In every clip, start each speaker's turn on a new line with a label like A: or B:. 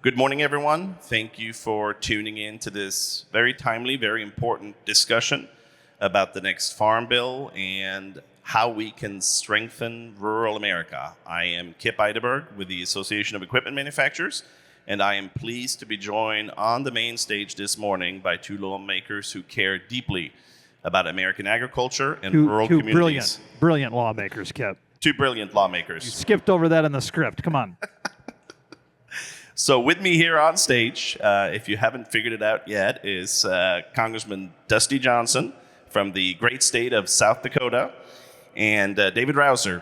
A: Good morning, everyone. Thank you for tuning in to this very timely, very important discussion about the next Farm Bill and how we can strengthen rural America. I am Kip Eideberg with the Association of Equipment Manufacturers, and I am pleased to be joined on the main stage this morning by two lawmakers who care deeply about American agriculture and rural communities.
B: Brilliant lawmakers, Kip.
A: Two brilliant lawmakers.
B: You skipped over that in the script. Come on.
A: So with me here on stage, if you haven't figured it out yet, is Congressman Dusty Johnson from the great state of South Dakota, and David Rouzer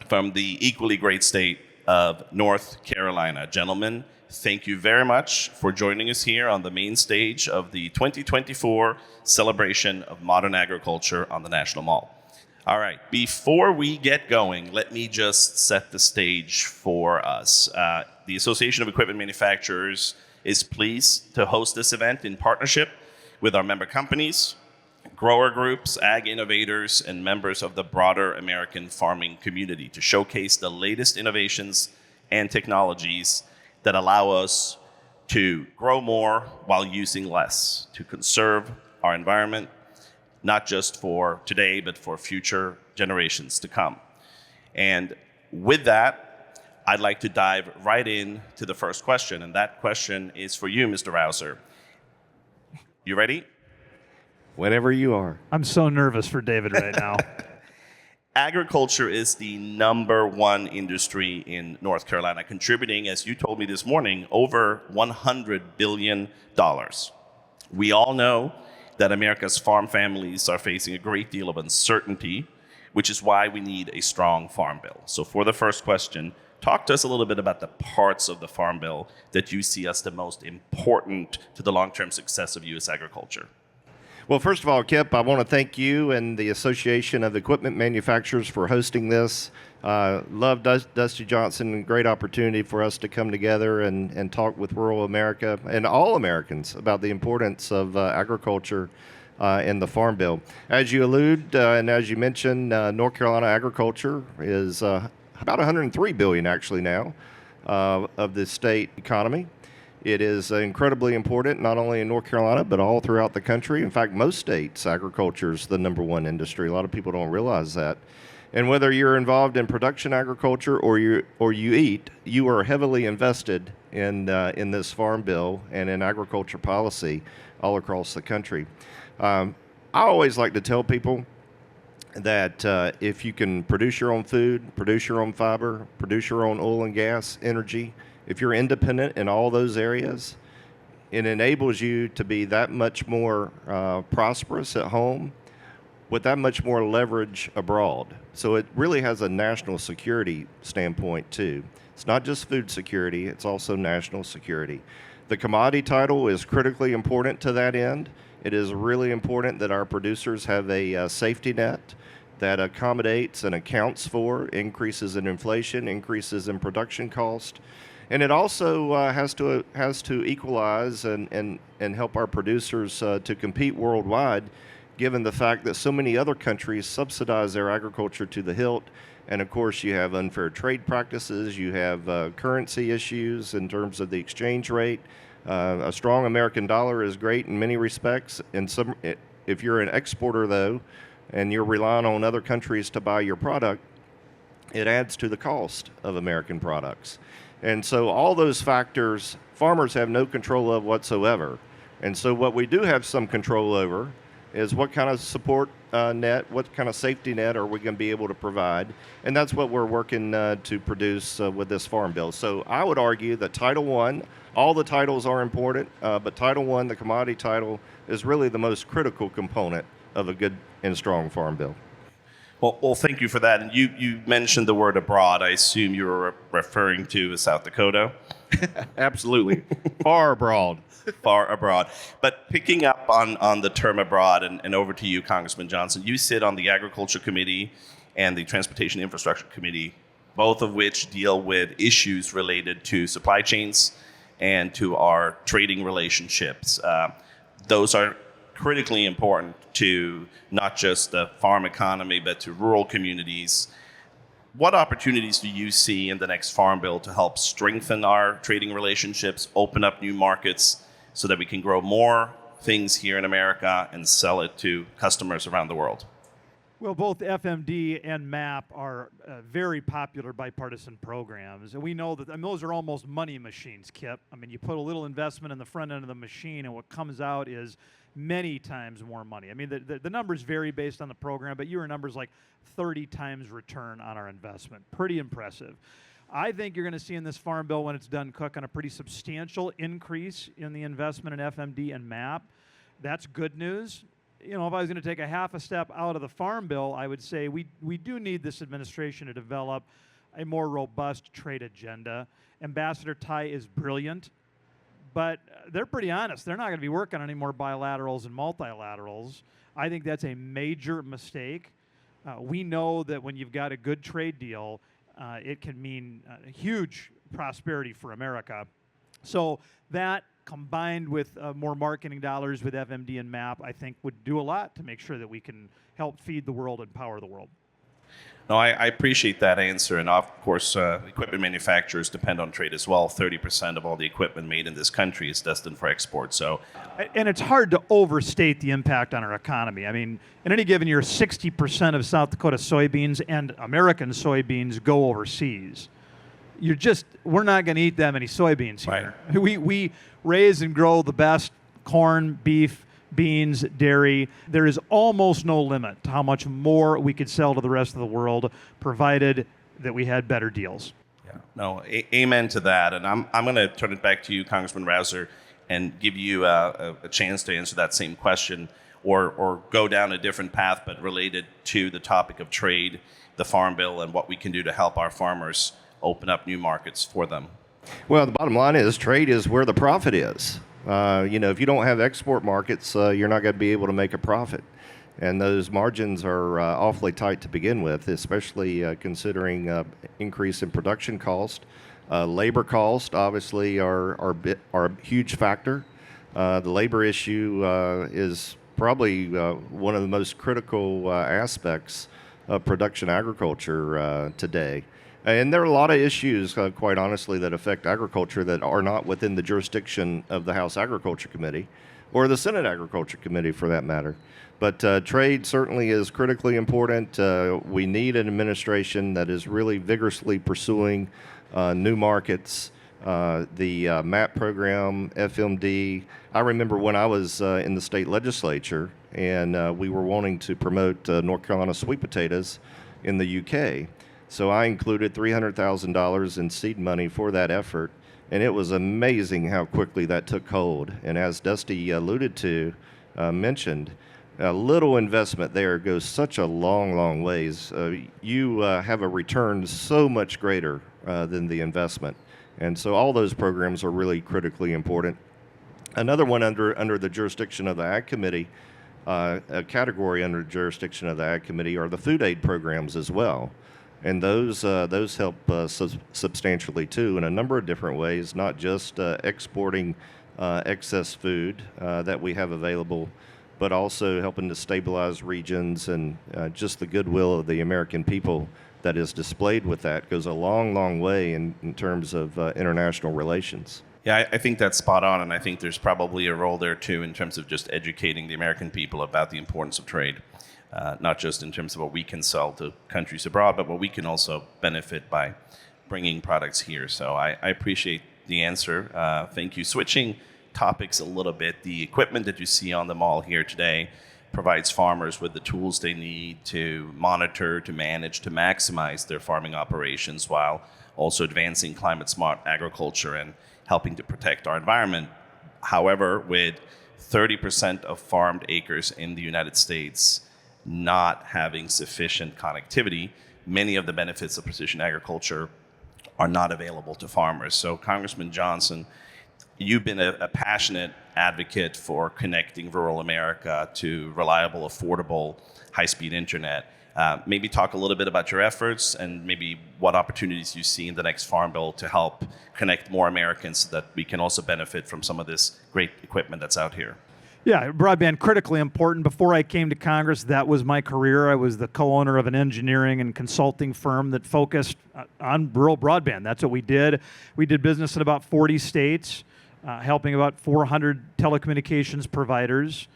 A: from the equally great state of North Carolina. Gentlemen, thank you very much for joining us here on the main stage of the 2024 celebration of modern agriculture on the National Mall. All right, before we get going, let me just set the stage for us. The Association of Equipment Manufacturers is pleased to host this event in partnership with our member companies, grower groups, ag innovators, and members of the broader American farming community to showcase the latest innovations and technologies that allow us to grow more while using less, to conserve our environment, not just for today, but for future generations to come. And with that, I'd like to dive right in to the first question, and that question is for you, Mr. Rouzer. You ready?
C: Whenever you are.
B: I'm so nervous for David right now.
A: Agriculture is the number one industry in North Carolina, contributing, as you told me this morning, over $100 billion. We all know that America's farm families are facing a great deal of uncertainty, which is why we need a strong farm bill. So for the first question, talk to us a little bit about the parts of the farm bill that you see as the most important to the long-term success of U.S. agriculture.
C: Well, first of all, Kip, I want to thank you and the Association of Equipment Manufacturers for hosting this. Love Dusty Johnson. Great opportunity for us to come together and talk with rural America and all Americans about the importance of agriculture in the Farm Bill. As you allude and as you mentioned, North Carolina agriculture is about $103 billion actually now of the state economy. It is incredibly important, not only in North Carolina, but all throughout the country. In fact, most states, agriculture is the number one industry. A lot of people don't realize that. And whether you're involved in production agriculture or you eat, you are heavily invested in this farm bill and in agriculture policy all across the country. I always like to tell people that if you can produce your own food, produce your own fiber, produce your own oil and gas, energy, if you're independent in all those areas, it enables you to be that much more prosperous at home with that much more leverage abroad. So it really has a national security standpoint too. It's not just food security, it's also national security. The commodity title is critically important to that end. It is really important that our producers have a safety net that accommodates and accounts for increases in inflation, increases in production cost. And it also has to equalize and help our producers to compete worldwide, given the fact that so many other countries subsidize their agriculture to the hilt. And of course, you have unfair trade practices, you have currency issues in terms of the exchange rate. A strong American dollar is great in many respects. If you're an exporter, though, and you're relying on other countries to buy your product, it adds to the cost of American products. And so all those factors, farmers have no control of whatsoever. And so what we do have some control over is what kind of support net, what kind of safety net are we going to be able to provide. And that's what we're working to produce with this farm bill. So I would argue that Title I, all the titles are important, but Title I, the commodity title, is really the most critical component of a good and strong farm bill.
A: Well, thank you for that. And you mentioned the word abroad. I assume you were referring to South Dakota?
C: Absolutely. Far abroad.
A: Far abroad. But picking up on the term abroad, and over to you, Congressman Johnson, you sit on the Agriculture Committee and the Transportation Infrastructure Committee, both of which deal with issues related to supply chains and to our trading relationships. Those are critically important to not just the farm economy, but to rural communities. what opportunities do you see in the next Farm Bill to help strengthen our trading relationships, open up new markets so that we can grow more things here in America and sell it to customers around the world?
B: Well, both FMD and MAP are very popular bipartisan programs. And we know that those are almost money machines, Kip. I mean, you put a little investment in the front end of the machine, and what comes out is many times more money. I mean, the numbers vary based on the program, but your numbers like 30 times return on our investment. Pretty impressive. I think you're going to see in this Farm Bill, when it's done cooking, a pretty substantial increase in the investment in FMD and MAP. That's good news. You know, if I was going to take a half a step out of the Farm Bill, I would say we do need this administration to develop a more robust trade agenda. Ambassador Tai is brilliant, but they're pretty honest. They're not going to be working on any more bilaterals and multilaterals. I think that's a major mistake. We know that when you've got a good trade deal, it can mean huge prosperity for America. So that, combined with more marketing dollars with FMD and MAP, I think would do a lot to make sure that we can help feed the world and power the world.
A: No, I appreciate that answer. And of course, equipment manufacturers depend on trade as well. 30% of all the equipment made in this country is destined for export. So,
B: and it's hard to overstate the impact on our economy. I mean, in any given year, 60% of South Dakota soybeans and American soybeans go overseas. We're not going to eat that many soybeans here. Right. We raise and grow the best corn, beef, beans, dairy. There is almost no limit to how much more we could sell to the rest of the world, provided that we had better deals.
A: Yeah, no, amen to that. And I'm going to turn it back to you, Congressman Rouzer, and give you a chance to answer that same question, or go down a different path, but related to the topic of trade, the Farm Bill, and what we can do to help our farmers open up new markets for them.
C: Well, the bottom line is trade is where the profit is. If you don't have export markets, you're not going to be able to make a profit. And those margins are awfully tight to begin with, especially considering increase in production cost. Labor cost, obviously, are a huge factor. The labor issue is probably one of the most critical aspects of production agriculture today. And there are a lot of issues, quite honestly, that affect agriculture that are not within the jurisdiction of the House Agriculture Committee or the Senate Agriculture Committee, for that matter. But trade certainly is critically important. We need an administration that is really vigorously pursuing new markets. The MAP program, FMD. I remember when I was in the state legislature and we were wanting to promote North Carolina sweet potatoes in the UK. So I included $300,000 in seed money for that effort, and it was amazing how quickly that took hold. And as Dusty alluded to, mentioned, a little investment there goes such a long, long ways. You have a return so much greater than the investment. And so all those programs are really critically important. Another one under the jurisdiction of the Ag Committee, a category under the jurisdiction of the Ag Committee, are the food aid programs as well. And those help substantially too in a number of different ways, not just exporting excess food that we have available, but also helping to stabilize regions, and just the goodwill of the American people that is displayed with that goes a long, long way in terms of international relations.
A: Yeah, I think that's spot on, and I think there's probably a role there too in terms of just educating the American people about the importance of trade. Not just in terms of what we can sell to countries abroad, but what we can also benefit by bringing products here. So I appreciate the answer. Thank you. Switching topics a little bit, the equipment that you see on the mall here today provides farmers with the tools they need to monitor, to manage, to maximize their farming operations while also advancing climate-smart agriculture and helping to protect our environment. However, with 30% of farmed acres in the United States not having sufficient connectivity, many of the benefits of precision agriculture are not available to farmers. So, Congressman Johnson, you've been a passionate advocate for connecting rural America to reliable, affordable, high-speed internet. Maybe talk a little bit about your efforts and maybe what opportunities you see in the next Farm Bill to help connect more Americans so that we can also benefit from some of this great equipment that's out here.
B: Yeah, broadband critically important. Before I came to Congress, that was my career. I was the co-owner of an engineering and consulting firm that focused on rural broadband. That's what we did. We did business in about 40 states, helping about 400 telecommunications providers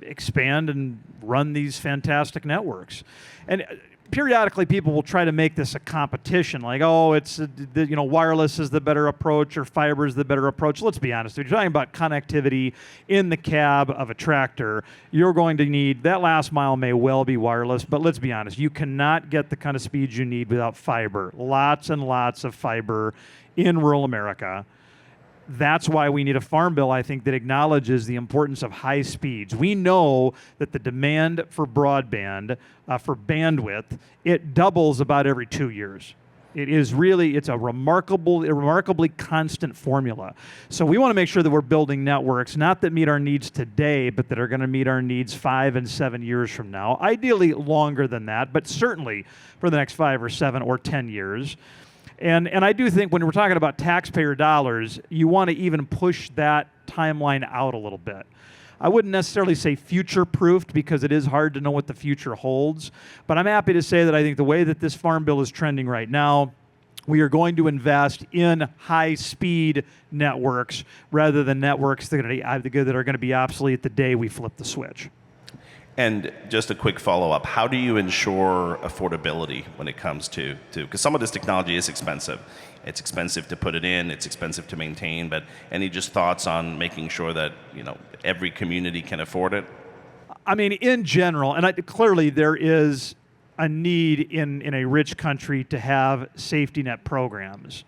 B: expand and run these fantastic networks. And periodically people will try to make this a competition, like, oh, it's wireless is the better approach or fiber is the better approach. Let's be honest, if you're talking about connectivity in the cab of a tractor, you're going to need, that last mile may well be wireless, but let's be honest, you cannot get the kind of speeds you need without fiber. Lots and lots of fiber in rural America. That's why we need a farm bill, I think, that acknowledges the importance of high speeds. We know that the demand for broadband, for bandwidth, it doubles about every 2 years. It's a remarkably constant formula. So we want to make sure that we're building networks, not that meet our needs today, but that are going to meet our needs 5 and 7 years from now. Ideally longer than that, but certainly for the next 5 or 7 or 10 years. And I do think when we're talking about taxpayer dollars, you want to even push that timeline out a little bit. I wouldn't necessarily say future-proofed because it is hard to know what the future holds, but I'm happy to say that I think the way that this farm bill is trending right now, we are going to invest in high-speed networks rather than networks that are going to be obsolete the day we flip the switch.
A: And just a quick follow-up, how do you ensure affordability when it comes to, because some of this technology is expensive. It's expensive to put it in, it's expensive to maintain, but any just thoughts on making sure that, every community can afford it?
B: I mean, in general, and clearly there is a need in a rich country to have safety net programs.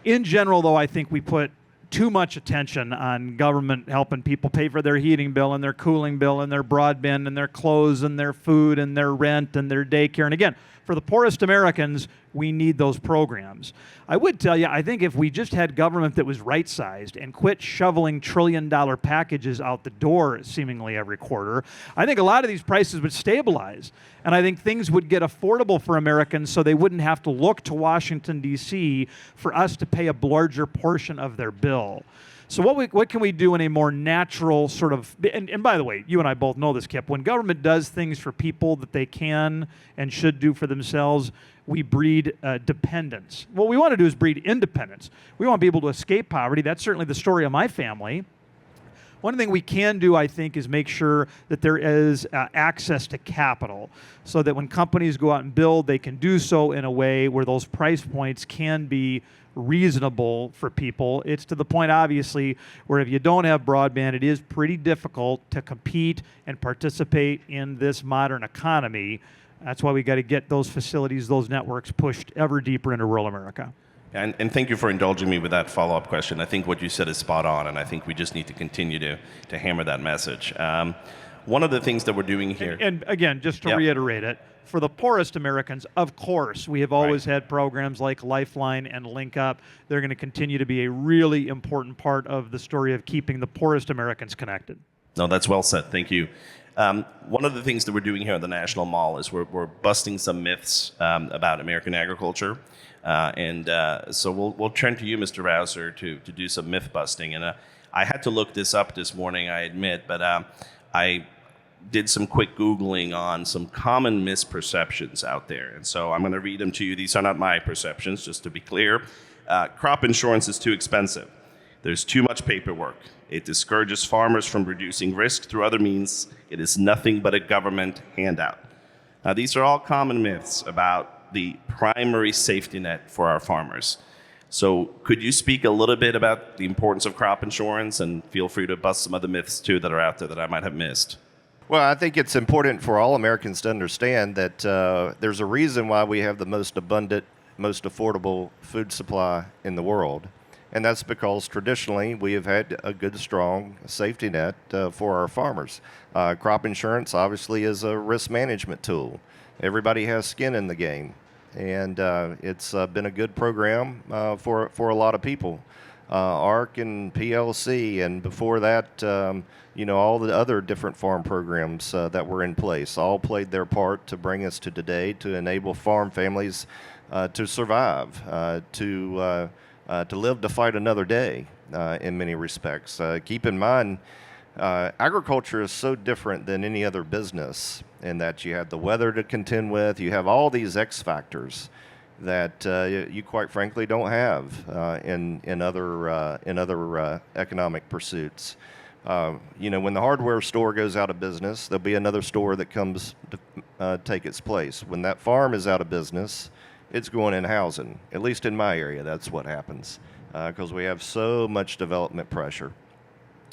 B: In general, though, I think we put too much attention on government helping people pay for their heating bill and their cooling bill and their broadband and their clothes and their food and their rent and their daycare. And again, for the poorest Americans, we need those programs. I would tell you, I think if we just had government that was right-sized and quit shoveling trillion-dollar packages out the door seemingly every quarter, I think a lot of these prices would stabilize. And I think things would get affordable for Americans so they wouldn't have to look to Washington, D.C. for us to pay a larger portion of their bill. So what can we do in a more natural sort of, and by the way, you and I both know this, Kip, when government does things for people that they can and should do for themselves, we breed dependence. What we want to do is breed independence. We want people to escape poverty. That's certainly the story of my family. One thing we can do, I think, is make sure that there is access to capital so that when companies go out and build, they can do so in a way where those price points can be reasonable for people. It's to the point, obviously, where if you don't have broadband, it is pretty difficult to compete and participate in this modern economy. That's why we got to get those facilities, those networks pushed ever deeper into rural America.
A: And thank you for indulging me with that follow-up question. I think what you said is spot on, and I think we just need to continue to hammer that message. One of the things that we're doing here...
B: And again, just to reiterate it, for the poorest Americans, of course, we have always had programs like Lifeline and Link Up. They're going to continue to be a really important part of the story of keeping the poorest Americans connected.
A: No, that's well said. Thank you. One of the things that we're doing here at the National Mall is we're busting some myths about American agriculture. So we'll turn to you, Mr. Rouzer, to do some myth busting. And I had to look this up this morning, I admit, but I did some quick Googling on some common misperceptions out there. And so I'm going to read them to you. These are not my perceptions, just to be clear. Crop insurance is too expensive. There's too much paperwork. It discourages farmers from reducing risk through other means. It is nothing but a government handout. Now, these are all common myths about the primary safety net for our farmers. So could you speak a little bit about the importance of crop insurance, and feel free to bust some other myths too that are out there that I might have missed?
C: Well, I think it's important for all Americans to understand that there's a reason why we have the most abundant, most affordable food supply in the world. And that's because traditionally we have had a good, strong safety net for our farmers. Crop insurance obviously is a risk management tool. Everybody has skin in the game. And it's been a good program for a lot of people. ARC and PLC, and before that, all the other different farm programs that were in place all played their part to bring us to today, to enable farm families to survive, to live to fight another day in many respects. Keep in mind, Agriculture is so different than any other business in that you have the weather to contend with, you have all these X factors that you quite frankly don't have in other economic pursuits. When the hardware store goes out of business, there'll be another store that comes to take its place. When that farm is out of business, it's going in housing. At least in my area, that's what happens because we have so much development pressure.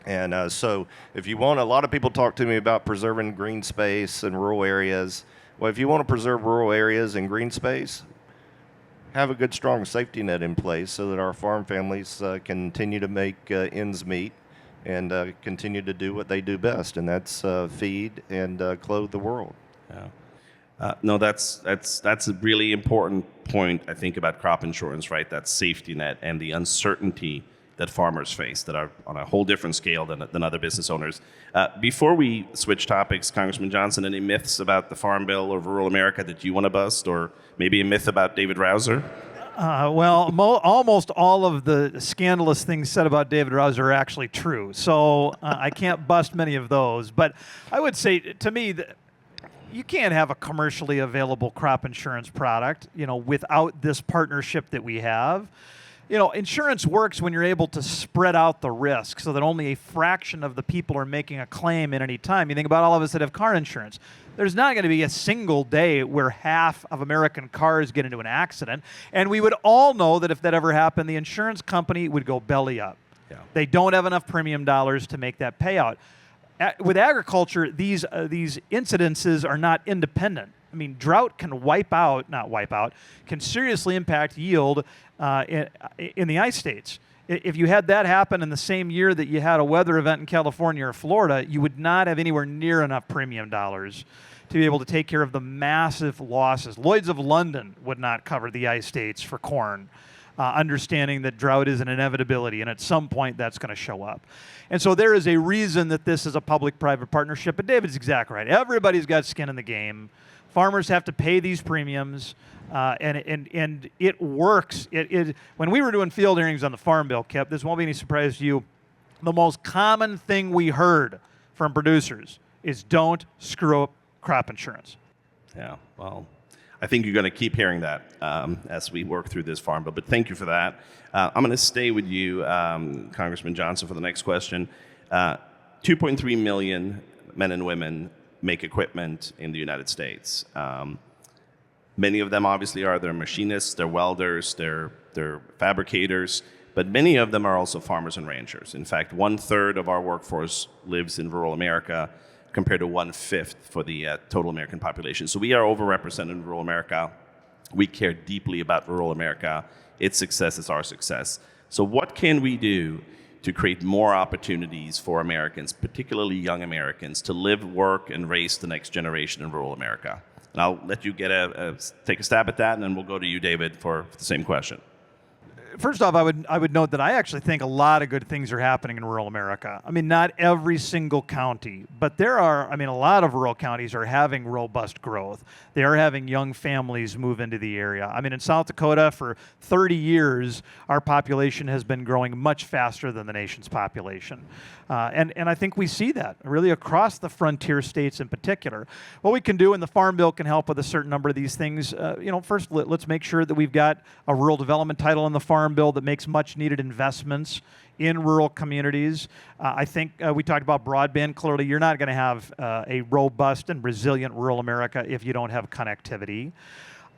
C: And so if you want, a lot of people talk to me about preserving green space in rural areas. Well, if you want to preserve rural areas and green space, have a good, strong safety net in place so that our farm families continue to make ends meet and continue to do what they do best, and that's feed and clothe the world.
A: Yeah. No, that's a really important point, I think, about crop insurance, right? That safety net and the uncertainty that farmers face that are on a whole different scale than other business owners. Before we switch topics, Congressman Johnson, any myths about the Farm Bill or rural America that you want to bust, or maybe a myth about David Rouzer?
B: Almost all of the scandalous things said about David Rouzer are actually true. So I can't bust many of those. But I would say, to me, that you can't have a commercially available crop insurance product, without this partnership that we have. Insurance works when you're able to spread out the risk so that only a fraction of the people are making a claim at any time. You think about all of us that have car insurance. There's not going to be a single day where half of American cars get into an accident. And we would all know that if that ever happened, the insurance company would go belly up.
A: Yeah.
B: They don't have enough premium dollars to make that payout. With agriculture, these incidences are not independent. I mean, drought can can seriously impact yield in the ice states. If you had that happen in the same year that you had a weather event in California or Florida, you would not have anywhere near enough premium dollars to be able to take care of the massive losses. Lloyd's of London would not cover the ice states for corn, understanding that drought is an inevitability, and at some point that's going to show up. And so there is a reason that this is a public-private partnership, but David's exactly right. Everybody's got skin in the game. Farmers have to pay these premiums, and it works. When we were doing field hearings on the Farm Bill, Kip, this won't be any surprise to you, the most common thing we heard from producers is don't screw up crop insurance.
A: Yeah, well, I think you're going to keep hearing that as we work through this Farm Bill, but thank you for that. I'm going to stay with you, Congressman Johnson, for the next question. 2.3 million men and women make equipment in the United States. Many of them obviously are they're machinists, they're welders, they're fabricators, but many of them are also farmers and ranchers. In fact, 1/3 of our workforce lives in rural America compared to 1/5 for the total American population. So we are overrepresented in rural America. We care deeply about rural America. Its success is our success. So what can we do to create more opportunities for Americans, particularly young Americans, to live, work, and raise the next generation in rural America? And I'll let you take a stab at that, and then we'll go to you, David, for the same question.
B: First off, I would note that I actually think a lot of good things are happening in rural America. I mean, not every single county, but a lot of rural counties are having robust growth. They are having young families move into the area. I mean, in South Dakota, for 30 years, our population has been growing much faster than the nation's population. And I think we see that really across the frontier states in particular. What we can do, and the Farm Bill can help with a certain number of these things. First, let's make sure that we've got a rural development title in the Farm Bill that makes much needed investments in rural communities. I think we talked about broadband. Clearly, you're not going to have a robust and resilient rural America if you don't have connectivity.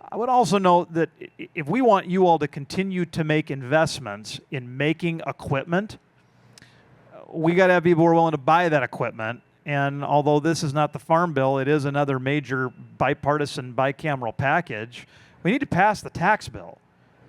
B: I would also note that if we want you all to continue to make investments in making equipment, we got to have people who are willing to buy that equipment. And although this is not the Farm Bill, it is another major bipartisan bicameral package. We need to pass the tax bill.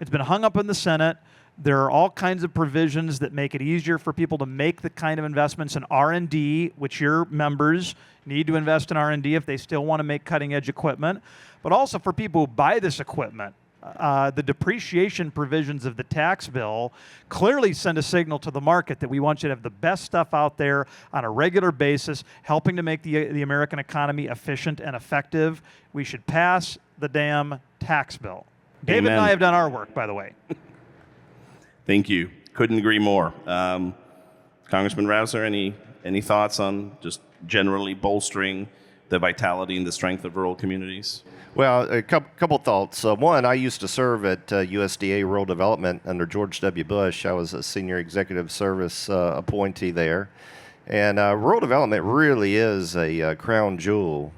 B: It's been hung up in the Senate. There are all kinds of provisions that make it easier for people to make the kind of investments in R&D, which your members need to invest in R&D if they still want to make cutting-edge equipment, but also for people who buy this equipment. The depreciation provisions of the tax bill clearly send a signal to the market that we want you to have the best stuff out there on a regular basis, helping to make the American economy efficient and effective. We should pass the damn tax bill. David and I have done our work, by the way.
A: Thank you. Couldn't agree more. Congressman Rouzer, any any thoughts on just generally bolstering the vitality and the strength of rural communities?
C: Well, a couple thoughts. One, I used to serve at USDA Rural Development under George W. Bush. I was a senior executive service appointee there. And rural development really is a crown jewel